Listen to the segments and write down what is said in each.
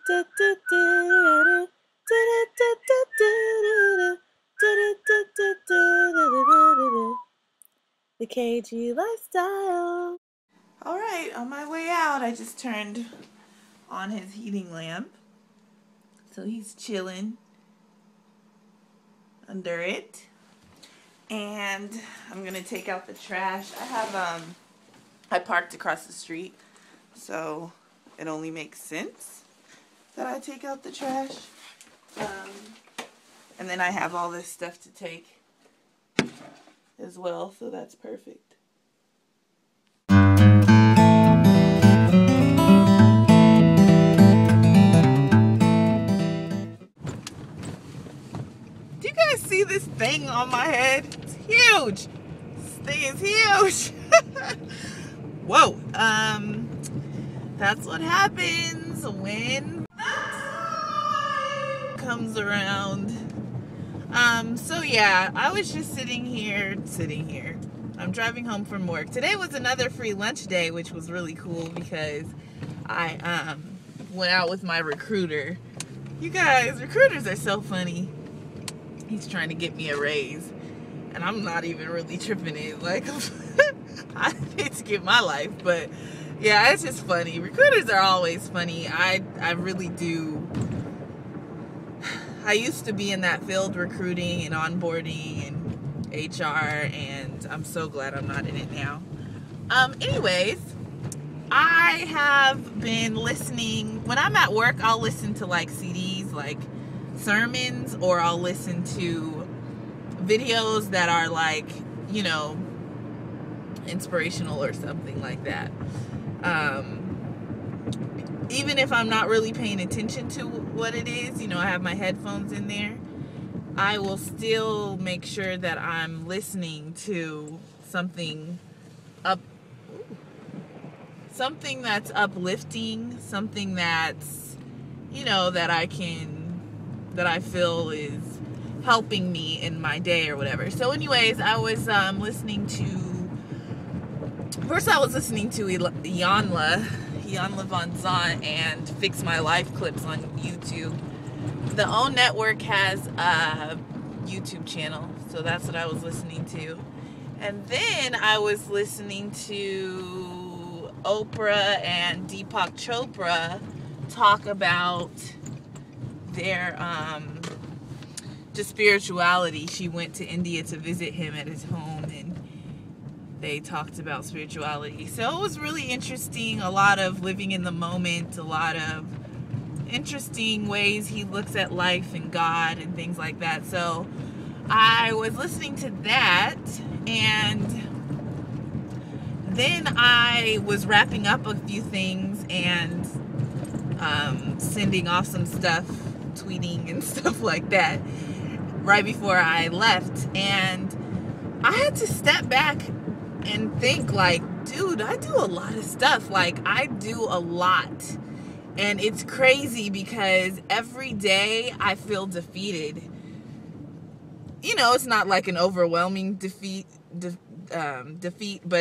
The KG lifestyle. Alright, on my way out, I just turned on his heating lamp. So he's chilling under it. And I'm going to take out the trash. I parked across the street, so it only makes sense that I take out the trash. And then I have all this stuff to take as well, so that's perfect. Do you guys see this thing on my head? It's huge. This thing is huge. Whoa. That's what happens when the time comes around. So yeah, I was just sitting here. I'm driving home from work. Today was another free lunch day, which was really cool because I went out with my recruiter. You guys, recruiters are so funny. He's trying to get me a raise, and I'm not even really tripping it. Like, I need to get my life, but yeah, it's just funny. Recruiters are always funny. I really do. I used to be in that field, recruiting and onboarding and HR, and I'm so glad I'm not in it now. Anyways, I have been listening. When I'm at work, I'll listen to like CDs, like sermons, or I'll listen to videos that are like, you know, inspirational or something like that. Even if I'm not really paying attention to what it is, you know, I have my headphones in there, I will still make sure that I'm listening to something that's uplifting, something that's, you know, that I feel is helping me in my day or whatever. So anyways, I was listening to Iyanla Van Zant and Fix My Life clips on YouTube. The OWN Network has a YouTube channel, so that's what I was listening to. And then I was listening to Oprah and Deepak Chopra talk about their just spirituality. She went to India to visit him at his home, and they talked about spirituality. So it was really interesting. A lot of living in the moment, a lot of interesting ways he looks at life and God and things like that. So I was listening to that, and then I was wrapping up a few things and sending off some stuff, tweeting and stuff like that right before I left. And I had to step back and think, like, dude, I do a lot of stuff. Like, I do a lot. And it's crazy because every day I feel defeated. You know, it's not like an overwhelming defeat, but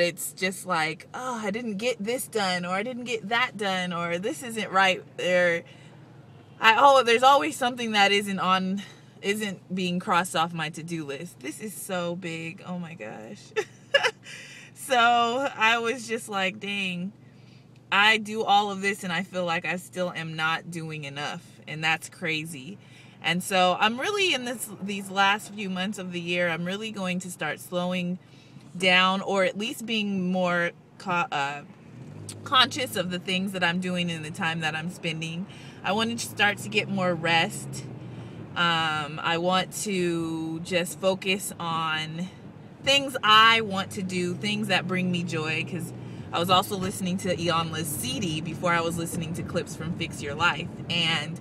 it's just like, oh, I didn't get this done, or I didn't get that done, or this isn't right. There's always something that isn't being crossed off my to-do list. This is so big. Oh my gosh. So I was just like, dang, I do all of this and I feel like I still am not doing enough, and that's crazy. And so I'm really in these last few months of the year, I'm really going to start slowing down, or at least being more conscious of the things that I'm doing and the time that I'm spending. I want to start to get more rest. I want to just focus on things I want to do, things that bring me joy, because I was also listening to Iyanla's CD before I was listening to clips from Fix Your Life. And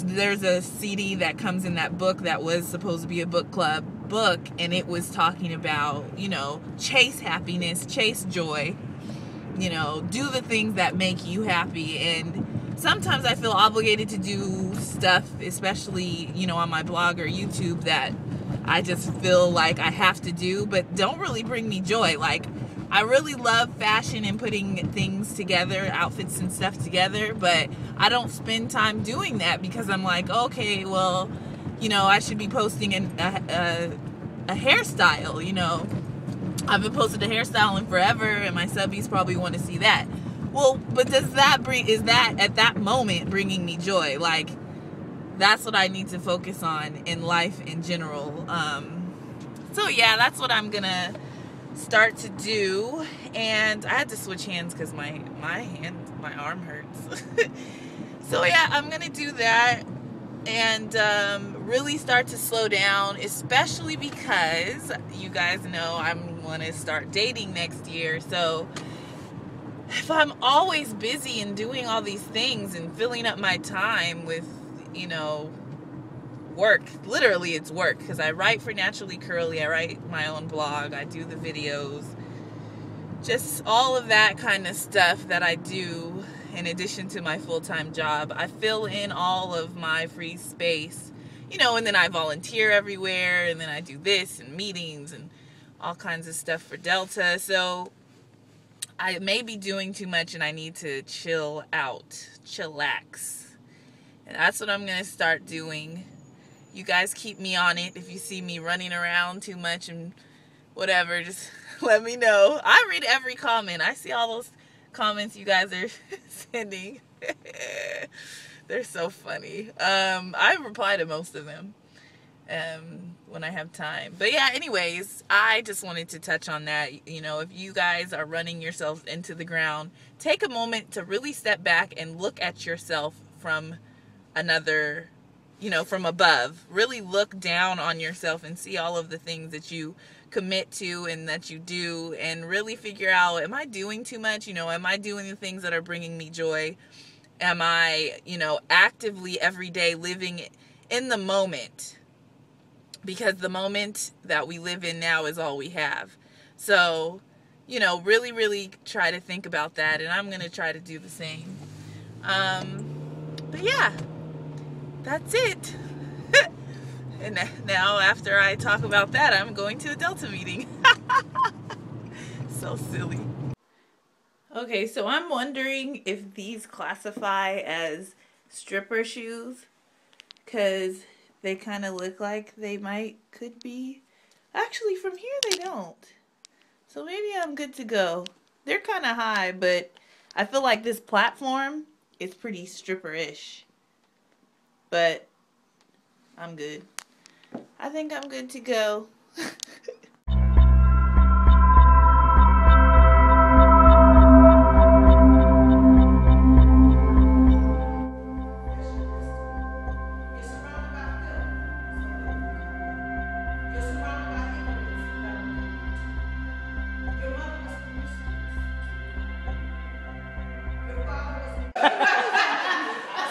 there's a CD that comes in that book that was supposed to be a book club book, and it was talking about, you know, chase happiness, chase joy, you know, do the things that make you happy. And sometimes I feel obligated to do stuff, especially, you know, on my blog or YouTube, that I just feel like I have to do, but don't really bring me joy. Like, I really love fashion and putting things together, outfits and stuff together, but I don't spend time doing that because I'm like, okay, well, you know, I should be posting a hairstyle, you know. I haven't posted a hairstyle in forever, and my subbies probably want to see that. Well, but is that at that moment bringing me joy? Like, that's what I need to focus on in life in general. So yeah, that's what I'm gonna start to do. And I had to switch hands because my arm hurts. So yeah, I'm gonna do that and really start to slow down, especially because you guys know I'm gonna start dating next year. So if I'm always busy and doing all these things and filling up my time with, you know, work, literally it's work, because I write for Naturally Curly, I write my own blog, I do the videos, just all of that kind of stuff that I do in addition to my full-time job. I fill in all of my free space, you know, and then I volunteer everywhere, and then I do this and meetings and all kinds of stuff for Delta. So I may be doing too much and I need to chill out, chillax. And that's what I'm going to start doing. You guys keep me on it. If you see me running around too much and whatever, just let me know. I read every comment. I see all those comments you guys are sending. They're so funny. I reply to most of them when I have time. But yeah, anyways, I just wanted to touch on that. You know, if you guys are running yourselves into the ground, take a moment to really step back and look at yourself from another, you know, from above. Really look down on yourself and see all of the things that you commit to and that you do, and really figure out, am I doing too much? You know, am I doing the things that are bringing me joy? Am I, you know, actively every day living in the moment? Because the moment that we live in now is all we have. So, you know, really, really try to think about that, and I'm going to try to do the same. But yeah, that's it. And now after I talk about that, I'm going to a Delta meeting. So silly. Okay, so I'm wondering if these classify as stripper shoes, because they kind of look like they could be. Actually, from here they don't. So maybe I'm good to go. They're kind of high, but I feel like this platform is pretty stripper-ish. But I'm good. I think I'm good to go.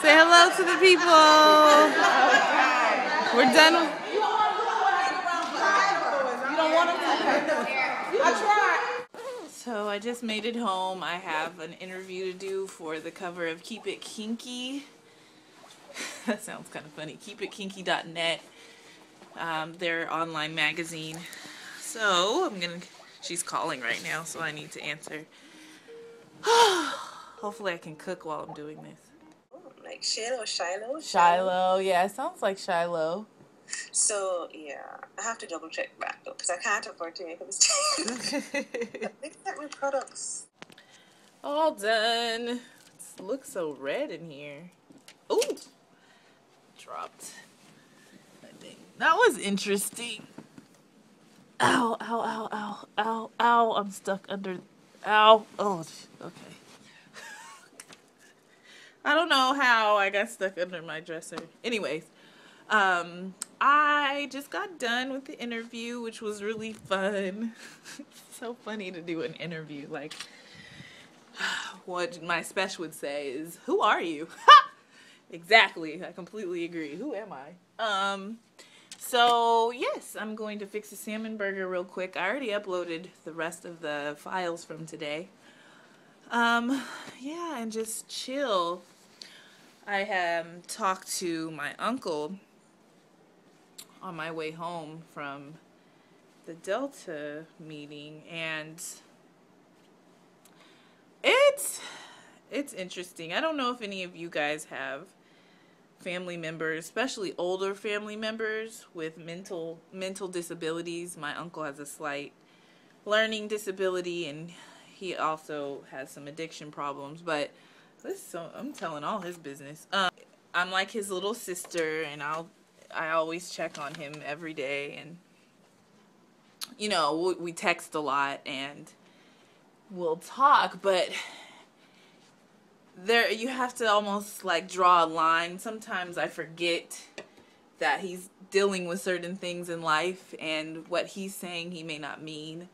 Say hello to the people. We're done. You don't want to? I tried. So I just made it home. I have an interview to do for the cover of Keep It Kinky. That sounds kind of funny. KeepItKinky.net. Their online magazine. So she's calling right now, so I need to answer. Hopefully I can cook while I'm doing this. Like Shiloh? Shiloh, yeah, it sounds like Shiloh. So, yeah, I have to double check back though, because I can't afford to make a mistake. They sent me products. All done. It looks so red in here. Ooh! Dropped. I think that was interesting. Ow, ow, ow, ow, ow, ow. I'm stuck under. Ow. Oh, okay. I don't know how I got stuck under my dresser. Anyways, I just got done with the interview, which was really fun. It's so funny to do an interview. Like, what my special would say is, who are you? Exactly. I completely agree. Who am I? So, yes, I'm going to fix a salmon burger real quick. I already uploaded the rest of the files from today. Yeah, and just chill. I talked to my uncle on my way home from the Delta meeting, and it's interesting. I don't know if any of you guys have family members, especially older family members with mental disabilities. My uncle has a slight learning disability, and he also has some addiction problems. But I'm telling all his business. I'm like his little sister, and I always check on him every day, and you know, we text a lot and we'll talk, but there you have to almost like draw a line. Sometimes I forget that he's dealing with certain things in life, and what he's saying he may not mean.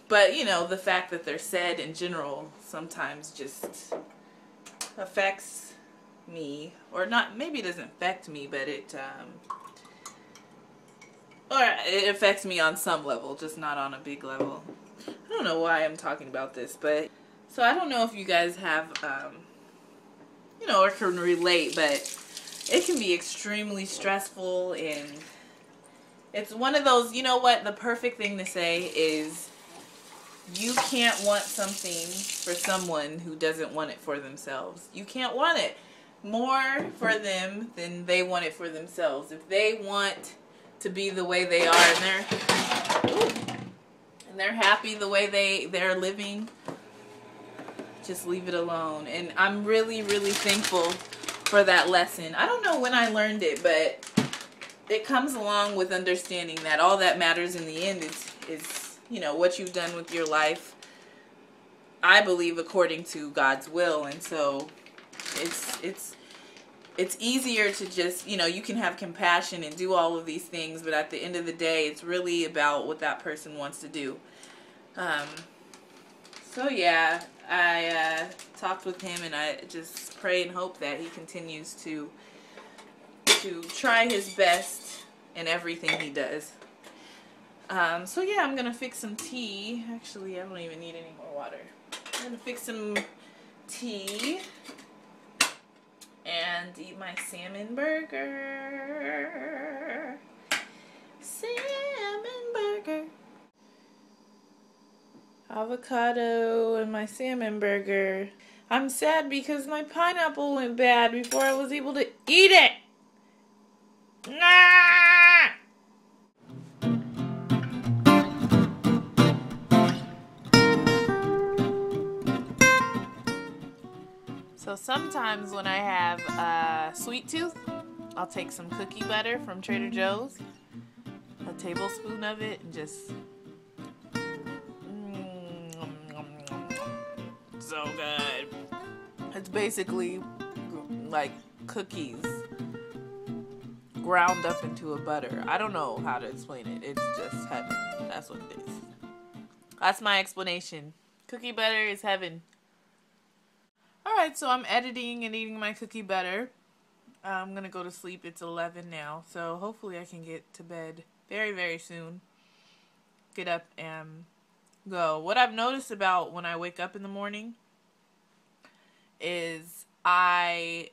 But you know, the fact that they're said in general sometimes just affects me, or not, maybe it doesn't affect me, but it affects me on some level, just not on a big level. I don't know why I'm talking about this, but so I don't know if you guys have you know, or can relate, but it can be extremely stressful, and it's one of those, you know what, the perfect thing to say is you can't want something for someone who doesn't want it for themselves. You can't want it more for them than they want it for themselves. If they want to be the way they are, and they're happy the way they're living, just leave it alone. And I'm really, really thankful for that lesson. I don't know when I learned it, but it comes along with understanding that all that matters in the end is you know, what you've done with your life, I believe, according to God's will. And so it's easier to just, you know, you can have compassion and do all of these things, but at the end of the day, it's really about what that person wants to do. So yeah, I talked with him, and I just pray and hope that he continues to try his best in everything he does. So yeah, I'm gonna fix some tea. Actually, I don't even need any more water. I'm gonna fix some tea and eat my salmon burger. Salmon burger. Avocado and my salmon burger. I'm sad because my pineapple went bad before I was able to eat it. Nah! So sometimes when I have a sweet tooth, I'll take some cookie butter from Trader Joe's, a tablespoon of it, and just so good. It's basically like cookies ground up into a butter. I don't know how to explain it. It's just heaven. That's what it is. That's my explanation. Cookie butter is heaven. Alright, so I'm editing and eating my cookie butter. I'm going to go to sleep. It's 11 now, so hopefully I can get to bed very, very soon. Get up and go. What I've noticed about when I wake up in the morning is I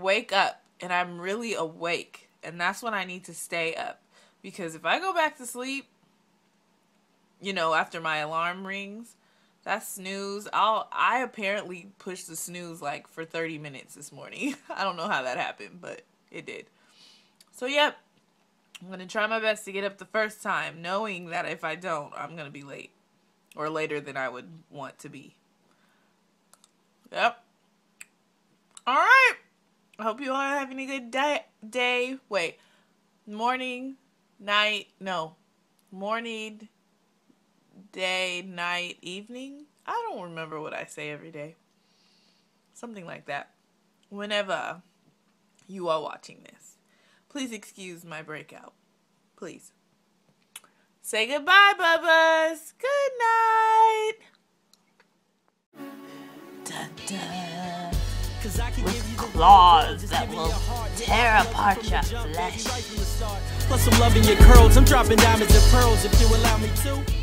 wake up and I'm really awake, and that's when I need to stay up. Because if I go back to sleep, you know, after my alarm rings, that snooze, I apparently pushed the snooze like for 30 minutes this morning. I don't know how that happened, but it did. So, yep. I'm going to try my best to get up the first time, knowing that if I don't, I'm going to be late. Or later than I would want to be. Yep. Alright. I hope you all are having a good day. Wait. Morning, night, no. Morning, day, night, evening. I don't remember what I say every day. Something like that. Whenever you are watching this, please excuse my breakout. Please. Say goodbye, Bubbas. Good night. Dun-dun. With claws that will tear apart your flesh. Plus I'm loving your curls. I'm dropping diamonds and pearls if you allow me to.